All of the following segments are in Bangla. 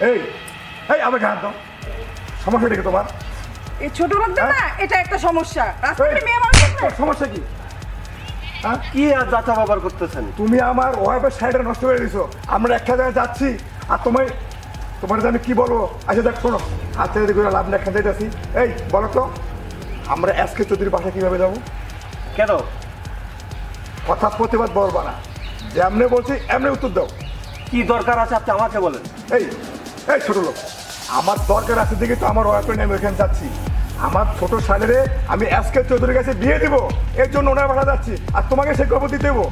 এই এই আমার ঘাট দাও, সমস্যাটা কি তোমার? এই ছোট লোকদের না এটা একটা সমস্যা। রাস্তায় এই, মেয়ে মানুষ আছে। তোর সমস্যা কি? হ্যাঁ, কি আর যাতা ব্যবহার করতেছেন? তুমি আমার ওয়াইফের সাইডে নষ্ট করে দিছো। আমরা একটা জায়গায় যাচ্ছি আর তোমার আমি কি বলবো? আচ্ছা দেখ শোনো, হাতে যদি করে লাভ না একটা যাইতেছি। এই বলো তো, আমরা এসকে চৌধুরীর বাসায় কিভাবে যাবো? কেন? কথা প্রতিবাদ বলবা না, যেমনি বলছি এমনি উত্তর দাও। কি দরকার আছে আপনি আমাকে বলেন। এই এই ছোট লোক, আমার দরকার আছে দেখে তো আমার ওয়াইফের নিয়ে আমি ওইখানে যাচ্ছি। আমার ছোট শালেরে আমি এসকে চৌধুরীর কাছে বিয়ে দিব, এর জন্য ওনার বাসা যাচ্ছি। আর তোমাকে সে খবর দিতে দেবো?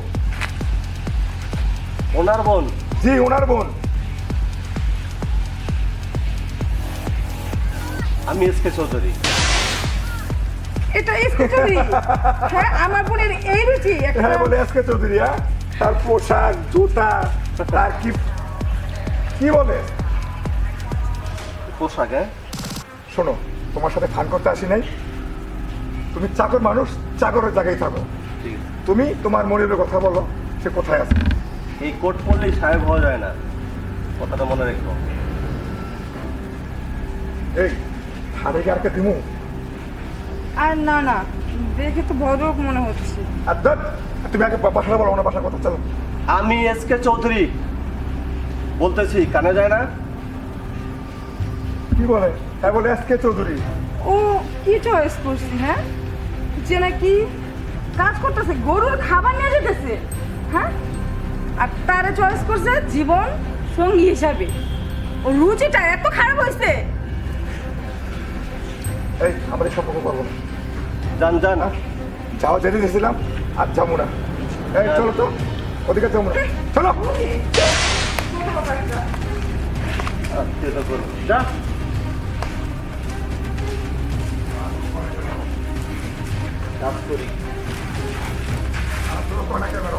ওনার বোন? জি, ওনার বোন। আমি এসকে চৌধুরী। এটা স্কুটারি। হ্যাঁ, আমার বোনের এই রুচি একটা। হ্যাঁ বলে এসকে চৌধুরী, হ্যাঁ তার পোশাক জুতা তার কি কি বলে? পোশাক? হ্যাঁ, শোনো, তোমার সাথে ফান করতে আসি নাই। তুমি চাকর মানুষ, চাকরের জায়গায় থাকো। ঠিক আছে। তুমি তোমার মনিরের কথা বলো, সে কোথায় আছে? এই কোট পরলেই সাহেব হওয়া যায় না, কথাটা মনে রেখো। এই হারে কি আর কে দিমু? আর না না, দেখে তো ভদ্রলোক মনে হচ্ছে। আর ধর, তুমি আগে বাসাটা বলো, আমার বাসার কথা চলো। আমি এসকে চৌধুরী বলতেছি, কানে যায় না? কি বলে? হ্যাঁ বলে এসকে চৌধুরী। ও কি চয়েস করছি? হ্যাঁ, যে নাকি কাজ করতেছে, গরুর খাবার নিয়ে যেতেছে। হ্যাঁ, আর তারা চয়েস করছে জীবন সঙ্গী হিসাবে। ও রুচিটা এত খারাপ হয়েছে। এই আমরা এই সম্পর্ক করবো না। যান যান। যাওয়া যেতে দিয়েছিলাম আর যাবো না। এই চলো তো, ওদিকে যাবো না, চলো। আত্মীয়তা করুন, যা। কাজ করি। আর তোর কোনা ক্যামেরা